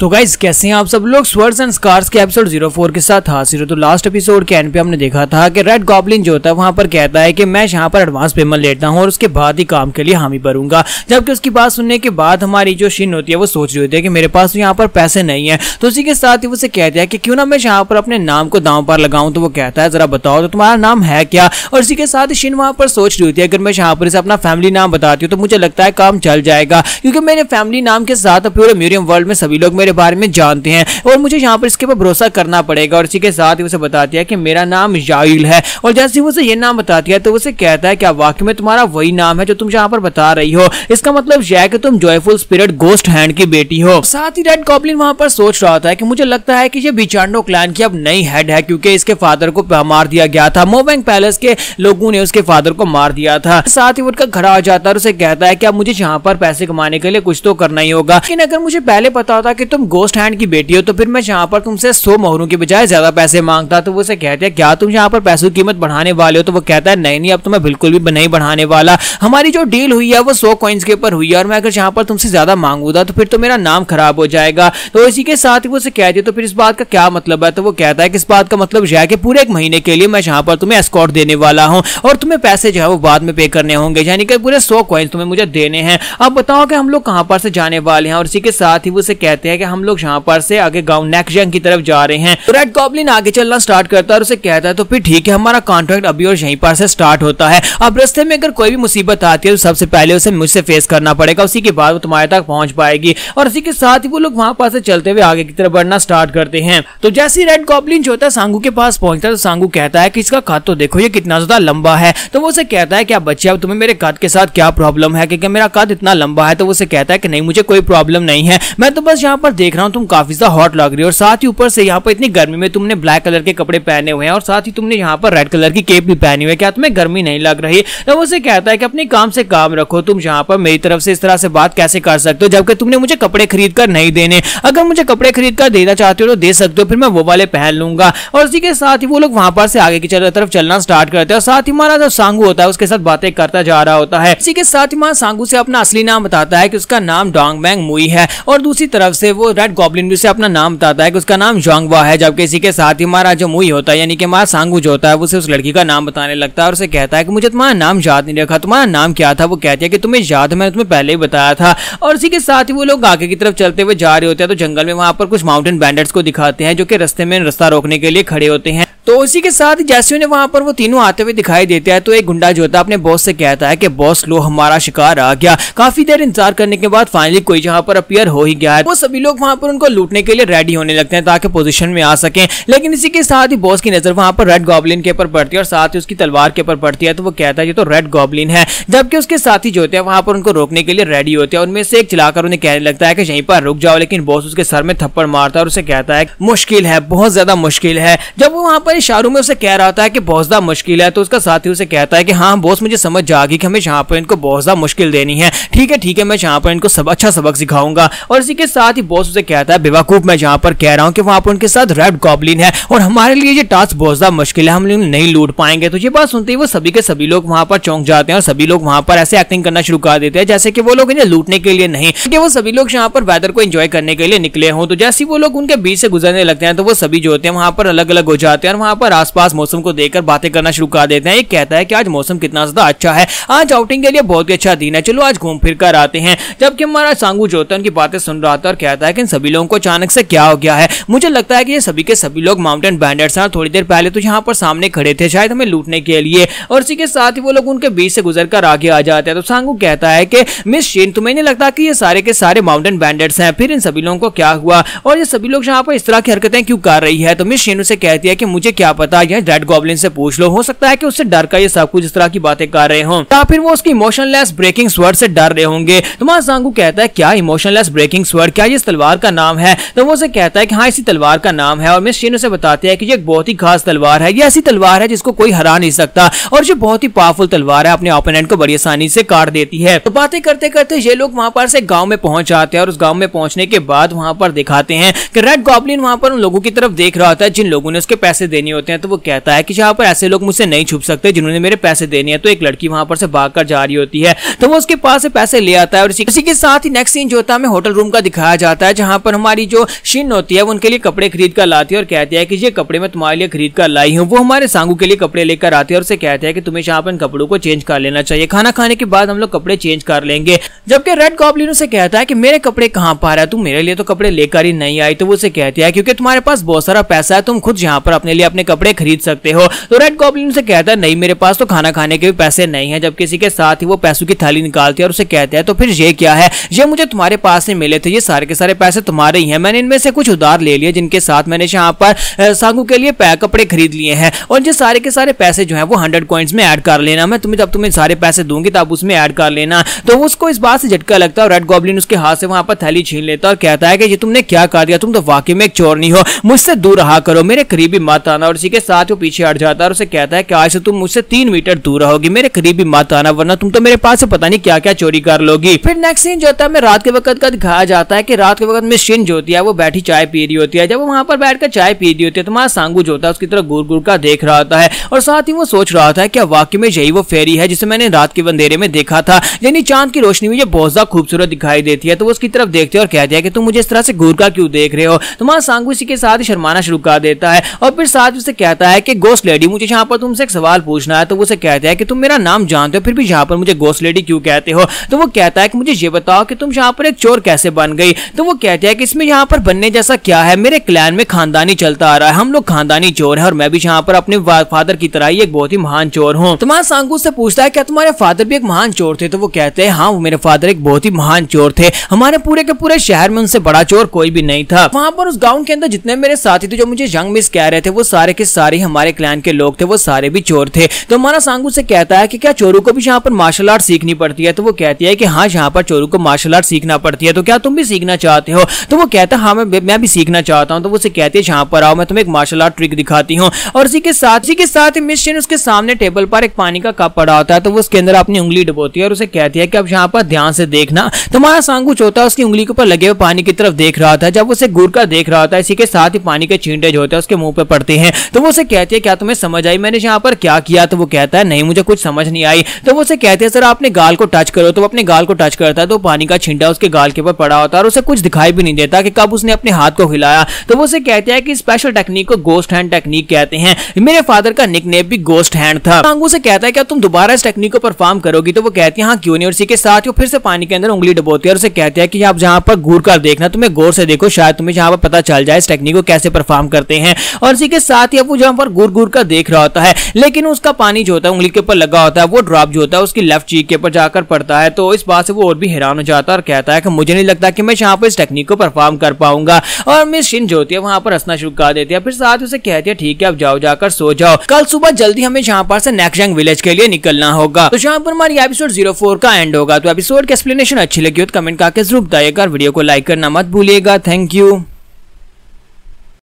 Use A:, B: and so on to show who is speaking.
A: तो गाइस कैसे हैं आप सब लोग। स्वर्ड्स एंड स्कार्स के एपिसोड 04 के साथ हाजिर हो। तो लास्ट एपिसोड के एंड पे हमने देखा था कि रेड गॉब्लिन जो होता है वहां पर कहता है कि मैं यहाँ पर एडवांस पेमेंट लेता हूँ और उसके बाद ही काम के लिए हामी भरूंगा। जबकि उसकी बात सुनने के बाद हमारी जो शिन होती है वो सोच रही होती है कि मेरे पास तो यहाँ पर पैसे नहीं है। तो उसी के साथ ही उसे कहता है कि क्यों ना मैं यहाँ पर अपने नाम को दांव पर लगाऊं। तो वो कहता है जरा बताओ तो तुम्हारा नाम है क्या। और इसी के साथ ही शिन वहां पर सोच रही होती है अगर मैं यहाँ पर इसे अपना फैमिली नाम बताती हूँ तो मुझे लगता है काम चल जाएगा, क्योंकि मेरे फैमिली नाम के साथ पूरे म्यूजियम वर्ल्ड में सभी लोग मेरे बारे में जानते हैं और मुझे यहाँ पर इसके ऊपर भरोसा करना पड़ेगा। और इसी के साथ ही उसे बताती है कि मेरा नाम याइल है। और जैसे ही उसे ये नाम बताती है तो उसे कहता है क्या वाकई में तुम्हारा वही नाम है जो तुम यहाँ पर बता रही हो। इसका मतलब यह है कि तुम जॉयफुल स्पिरिट गोस्ट हैंड की बेटी हो। साथ ही रेड गॉब्लिन वहां पर सोच रहा था कि मुझे लगता है कि ये बिचांडो क्लैन की अब नई हेड है, क्योंकि इसके फादर को मार दिया गया था। मोवेंग पैलेस के लोगों ने उसके फादर को मार दिया था। साथ ही वो उनका घर आ जाता है और उसे कहता है कि अब मुझे यहाँ पर पैसे कमाने के लिए कुछ तो करना ही होगा। लेकिन अगर मुझे पहले पता होता कि तुम गोस्ट हैंड की बेटी हो तो फिर मैं यहाँ पर तुमसे 100 मोहरों की बजाय ज्यादा पैसे मांगता। तो वो उसे कहते हैं क्या तुम यहाँ पर पैसों की कीमत बढ़ाने वाले हो। तो वो कहता है नहीं अब तो मैं बिल्कुल भी नहीं बढ़ाने वाला। हमारी जो डील हुई है वो 100 कॉइन्स के ऊपर हुई है और मैं अगर यहाँ पर तुमसे ज्यादा मांगूंगा तो फिर तो मेरा नाम खराब हो जाएगा। तो इसी के साथ ही वो उसे कहती है तो फिर इस बात का क्या मतलब है। तो वो कहता है कि इस बात का मतलब यह है कि पूरे 1 महीने के लिए मैं यहाँ पर तुम्हें एस्कॉर्ट देने वाला हूँ और तुम्हें पैसे जो है वो बाद में पे करने होंगे, यानी कि पूरे 100 कॉइन्स तुम्हें मुझे देने हैं। अब बताओ कि हम लोग कहां पर से जाने वाले हैं। और इसी के साथ ही वो उसे कहते हैं कि हम लोग यहाँ पर से आगे गांव नेक्सजंग की तरफ जा रहे हैं। तो रेड गॉब्लिन आगे चलना स्टार्ट करता है और उसे कहता है तो फिर ठीक है हमारा कॉन्ट्रैक्ट अभी और यहीं पर से स्टार्ट होता है। अब रास्ते में अगर कोई भी मुसीबत आती है तो सबसे पहले उसे मुझसे फेस करना पड़ेगा, उसी के बाद वो तुम्हारे तक पहुंच पाएगी। और इसी के साथ ही वो लोग वहां पर से चलते हुए आगे की तरफ बढ़ना स्टार्ट करते हैं। तो जैसे ही रेड गॉब्लिन जो होता है सांगू के पास पहुंचता है तो सांगू कहता है कि इसका कद तो देखो ये कितना ज्यादा लंबा है। तो वो उसे कहता है क्या बच्चे अब तुम्हें मेरे कद के साथ क्या प्रॉब्लम है, क्योंकि मेरा कद इतना लंबा है। तो वो उसे कहता है कि नहीं मुझे कोई प्रॉब्लम नहीं है, मैं तो बस यहाँ पर देख रहा हूँ तुम काफी ज्यादा हॉट लग रही हो और साथ ही ऊपर से यहाँ पर इतनी गर्मी में तुमने ब्लैक कलर के कपड़े पहने हुए हैं और साथ ही तुमने यहाँ पर रेड कलर की केप भी पहनी हुई है, क्या तुम्हें गर्मी नहीं लग रही। तो वो उसे कहता है कि अपने काम से काम रखो, तुम यहाँ पर मेरी तरफ से इस तरह से बात कैसे कर सकते हो जबकि तुमने मुझे कपड़े खरीद कर नहीं देने। अगर मुझे कपड़े खरीद कर देना चाहते हो तो दे सकते हो, फिर मैं वो वाले पहन लूंगा। और इसी के साथ ही वो लोग वहां पर से आगे की तरफ चलना स्टार्ट करते हैं और साथ ही हमारा जो सांगू होता है उसके साथ बातें करता जा रहा होता है। इसी के साथ ही हमारा सांगू से अपना असली नाम बताता है कि उसका नाम डोंगबैंग मुई है और दूसरी तरफ से वो रेड गॉब्लिन भी से अपना नाम बताता है कि उसका नाम जोंगवा है। जबकि इसी के साथ ही हमारा जो मुई होता है यानी कि हमारा सांगू जो होता है वो उस लड़की का नाम बताने लगता है और उसे कहता है कि मुझे तुम्हारा नाम याद नहीं रखा, तुम्हारा नाम क्या था। वो कहती है कि तुम्हें याद है मैंने तुम्हें पहले ही बताया था। और इसी के साथ ही वो लोग आगे की तरफ चलते हुए जा रहे होते हैं तो जंगल में वहां पर कुछ माउंटेन बैंडर्स को दिखाते हैं जो कि रास्ते में रास्ता रोकने के लिए खड़े होते हैं। तो इसी के साथ जैसे उन्हें वहां पर वो तीनों आते हुए दिखाई देते हैं तो एक गुंडा जो होता है अपने बॉस से कहता है कि बॉस लो हमारा शिकार आ गया। काफी देर इंतजार करने के बाद फाइनली कोई जहां पर अपीयर हो ही गया है। वो सभी लोग वहां पर उनको लूटने के लिए रेडी होने लगते हैं ताकि पोजीशन में आ सकें। लेकिन इसी के साथ ही बॉस की नजर वहां पर रेड गॉब्लिन के ऊपर पड़ती है और साथ ही उसकी तलवार के ऊपर पड़ती है। तो वो कहता है ये तो रेड गॉब्लिन है। जबकि उसके साथी जो होते हैं वहां पर उनको रोकने के लिए रेडी होते हैं। उनमें से एक चिल्लाकर उन्हें कहने लगता है कि यहीं पर रुक जाओ, लेकिन बॉस उसके सर में थप्पड़ मारता है और उसे कहता है मुश्किल है, बहुत ज्यादा मुश्किल है। जब वो वहां पर इशारों में उसे कह रहा होता है कि बहुत ज्यादा मुश्किल है तो उसका साथी उसे कहता है कि हाँ बॉस मुझे समझ आ गई कि हमें यहाँ पर इनको बहुत ज्यादा मुश्किल देनी है। ठीक है मैं यहाँ पर इनको अच्छा सबक सिखाऊंगा। और इसी के साथ ही बॉस उसे कहता है बेवकूफ मैं यहाँ पर कह रहा हूँ कि वहां पर उनके साथ रेड गॉब्लिन है और हमारे लिए ये टास्क बहुत ज्यादा मुश्किल है, हम नहीं लूट पाएंगे। तो ये बात सुनते ही वो सभी के सभी लोग वहां पर चौंक जाते हैं और सभी लोग वहां पर ऐसे एक्टिंग करना शुरू कर देते हैं जैसे कि वो लोग इन्हें लूटने के लिए नहीं, कि वो सभी लोग यहाँ पर वेदर को एंजॉय करने के लिए निकले हों। तो जैसे वो लोग उनके बीच से गुजरने लगते हैं तो वो सभी जो होते हैं वहां पर अलग अलग हो जाते हैं और वहां पर आसपास मौसम को देखकर बातें करना शुरू कर देते हैं। एक कहता है कि आज मौसम कितना ज्यादा अच्छा है, आज आउटिंग के लिए बहुत ही अच्छा दिन है, चलो आज घूम फिर कर आते हैं। जबकि हमारा सांगू जो होता है उनकी बातें सुन रहा था और कहता है कि इन सभी लोगों को अचानक से क्या हो गया है। मुझे लगता है कि ये सभी के सभी लोग माउंटेन बैंडर्स हैं और थोड़ी देर पहले तो यहाँ पर सामने खड़े थे शायद हमें लूटने के लिए। और इसी के साथ ही वो लोग उनके बीच से गुजरकर आगे आ जाते हैं। तो सांगू कहता है कि मिस शिन तुम्हें नहीं लगता कि ये सारे के सारे माउंटेन बैंडर्स हैं, फिर इन सभी लोगों को क्या हुआ और ये सभी लोग यहाँ पर इस तरह की हरकतें क्यों कर रही है। तो मिस शिन उसे कहती है कि मुझे क्या पता, यह रेड गॉब्लिन से पूछ लो, हो सकता है कि उससे डर कर ये सब कुछ इस तरह की बातें कर रहे हों या फिर वो उसकी इमोशनलेस ब्रेकिंग स्वर्ड से डर रहे होंगे। तुम्हारा सांगू कहता है क्या इमोशनलेस ब्रेकिंग स्वर्ड, क्या ये इस तलवार का नाम है। तो वो उसे कहता है कि हाँ इसी तलवार का नाम है। और मिस शिन उसे बताती है कि ये एक बहुत ही खास तलवार है, ये ऐसी तलवार है जिसको कोई हरा नहीं सकता और ये बहुत ही पावरफुल तलवार है, अपने ओपोनेंट को बड़ी आसानी से काट देती है। तो बातें करते करते ये लोग वहां पर से गांव में पहुंच जाते हैं और उस गांव में पहुंचने के बाद वहां पर दिखाते हैं कि रेड गॉब्लिन वहां पर उन लोगों की तरफ देख रहा होता है जिन लोगों ने उसके पैसे देने होते हैं। तो वो कहता है कि यहाँ पर ऐसे लोग मुझसे नहीं छुप सकते जिन्होंने मेरे पैसे देने हैं। तो एक लड़की वहां पर से भागकर जा रही होती है तो वो उसके पास से पैसे ले आता है। और इसी के साथ ही नेक्स्ट सीन जो होता है हमें होटल रूम का दिखाया जाता जाता है जहाँ पर हमारी जो शिन होती है वो उनके लिए कपड़े खरीद कर लाती है और कहती है कि ये कपड़े मैं तुम्हारे लिए खरीद कर लाई हूँ। वो हमारे सांगू के लिए कपड़े लेकर आती है और उसे कहते हैं कि तुम्हें यहाँ पर कपड़ों को चेंज कर लेना चाहिए, खाना खाने के बाद हम लोग कपड़े चेंज कर लेंगे। जबकि रेड गॉब्लिन उसे कहता है कि मेरे कपड़े कहाँ पर है, तुम मेरे लिए तो कपड़े लेकर ही नहीं आई। तो वो उसे कहती है क्योंकि तुम्हारे पास बहुत सारा पैसा है, तुम खुद यहाँ पर अपने लिए अपने कपड़े खरीद सकते हो। तो रेड गॉब्लिन उसे कहता है नहीं, मेरे पास तो खाना खाने के भी पैसे नहीं है। जब किसी के साथ ही वो पैसों की थैली निकालती है और उसे कहते हैं तो फिर ये क्या है, ये मुझे तुम्हारे पास से मिले थे, ये सारे के सारे पैसे तुम्हारे ही हैं, मैंने इनमें से कुछ उधार ले लिए जिनके साथ मैंने यहाँ पर सांगू के लिए कपड़े खरीद लिए हैं, और ये सारे के सारे पैसे जो है वो 100 कॉइन्स में ऐड कर लेना, मैं तुम्हें जब तुम्हें सारे पैसे दूंगी तब उसमें ऐड कर लेना। तो उसको इस बात से झटका लगता है और रेड गॉब्लिन उसके हाथ से वहां पर थैली छीन लेता है और कहता है कि ये तुमने क्या कर दिया, तुम तो वाकई में एक चोर नहीं हो, मुझसे दूर रहा करो, मेरे करीबी मत आना। और इसी के साथ वो पीछे हट जाता है और उसे कहता है कि आज से तुम मुझसे 3 मीटर दूर रहोगी, मेरे करीबी मत आना, वरना तुम तो मेरे पास से पता नहीं क्या क्या चोरी कर लोगी। फिर नेक्स्ट सीन जो होता है रात के वक्त का दिखाया जाता है कि रात के वक्त में शिन जो होती है वो बैठी चाय पी रही होती है। जब वो वहां पर बैठकर चाय पी रही होती है तो हमारा सांगू जो होता है उसकी तरफ घूर घूर कर देख रहा होता है और साथ ही वो सोच रहा था क्या वाकई में यही वो फेरी है जिसे मैंने रात के अंधेरे में देखा था, यानी चांद की रोशनी में ये बहुत ज्यादा खूबसूरत दिखाई देती है। तो वो उसकी तरफ देखते हैं और कहते हैं कि तुम मुझे इस तरह से घूर कर क्यों देख रहे हो। तो हमारा सांगू इसी के साथ ही शर्माना शुरू कर देता है और फिर साथ उसे कहता है कि गोस्ट लेडी मुझे यहाँ पर तुमसे एक सवाल पूछना है। तो वो उसे कहता है कि तुम मेरा नाम जानते हो फिर भी यहाँ पर मुझे गोस्ट लेडी क्यों कहते हो। तो वो कहता है कि मुझे ये बताओ कि तुम यहाँ पर एक चोर कैसे बन गई। तो वो कहते हैं कि इसमें यहाँ पर बनने जैसा क्या है, मेरे क्लैन में खानदानी चलता आ रहा है, हम लोग खानदानी चोर है और मैं भी यहाँ पर अपने फादर की तरह ही एक बहुत ही महान चोर हूँ। तो हमारा सांगू से पूछता है क्या तुम्हारे फादर भी एक महान चोर थे। तो वो कहते हैं हाँ, वो मेरे फादर एक बहुत ही महान चोर थे, हमारे पूरे के पूरे शहर में उनसे बड़ा चोर कोई भी नहीं था। वहां पर उस गांव के अंदर जितने मेरे साथी थे जो मुझे यंग मिस कह रहे थे वो सारे के सारे हमारे क्लैन के लोग थे, वो सारे भी चोर थे। तो हमारा सांगू से कहता है कि क्या चोरों को भी यहाँ पर मार्शल आर्ट सीखनी पड़ती है। तो वो कहती है कि हाँ, यहाँ पर चोरों को मार्शल आर्ट सीखना पड़ती है, तो क्या तुम भी सीखना चाहते हो। तो वो कहता है हाँ, मैं भी सीखना चाहता हूँ। तो वो उसे कहती है यहाँ पर आओ, मैं तुम्हें एक मार्शल आर्ट ट्रिक दिखाती हूँ। और इसी के साथ मिस शिन उसके सामने टेबल पर एक पानी का कप पड़ा होता है, तो वो उसके अंदर अपनी उंगली डुबोती है और उसे कहती है कि अब यहाँ पर ध्यान से देखना। तो हमारा सांगू होता है उसकी उंगली के ऊपर लगे हुए पानी की तरफ देख रहा था। जब उसे घूर कर देख रहा था इसी के साथ ही पानी के छींटे जो होते हैं उसके मुंह पे पड़ते हैं। तो वो उसे कहती है क्या तुम्हें समझ आई मैंने यहाँ पर क्या किया। तो वो कहता है नहीं, मुझे कुछ समझ नहीं आई। तो वो उसे कहते हैं सर आपने गाल को टच करो। तो वो अपने गाल को टच करता है तो पानी का छींटा उसके गाल के ऊपर पड़ा होता है और उसे कुछ दिखाई भी नहीं देता कि कब उसने अपने हाथ को हिलाया। तो वो उसे कहते हैं कि स्पेशल टेक्निक को गोस्ट हैंड टेक्निक कहते हैं, मेरे फादर का निकनेम भी गोस्ट हैंड था। सांगू से कहता है क्या तुम दोबारा इस टेक्निक को परफॉर्म करोगी। तो वो कहती है हाँ क्यों नहीं। और इसी के साथ वो फिर से पानी के अंदर उंगली डुबोती है और उसे कहते हैं कि आप जहाँ पर घूर कर देखना, तुम्हें गौर से देखो, शायद तुम्हें जहाँ पर पता चल जाए इस टेक्निक को कैसे परफॉर्म करते हैं। और इसी के साथ ही वो जहाँ पर घूर घूर कर देख रहा होता है लेकिन उसका पानी जो होता है उंगली के ऊपर लगा होता है वो ड्रॉप जो होता है उसकी लेफ्ट चीक के ऊपर जाकर पड़ता है। तो इस बात से वो और भी हैरान हो जाता है और कहता है कि मुझे नहीं लगता कि मैं यहाँ पर इस टेक्निक को परफॉर्म कर पाऊंगा। और मिस शिन जो होती है वहां पर हंसना शुरू कर देती है। फिर साथ उसे कहती है ठीक है अब जाओ, जाकर सो जाओ, कल सुबह जल्दी हमें यहाँ पर से नेक्स्ट विलेज के लिए निकलना होगा। तो यहाँ पर हमारी एपिसोड 04 का एंड होगा। तो एपिसोड की एक्सप्लेनेशन अच्छी लगी हो तो कमेंट करके जरूर बताइएगा, वीडियो को लाइक करना मत भूलिएगा। Thank you.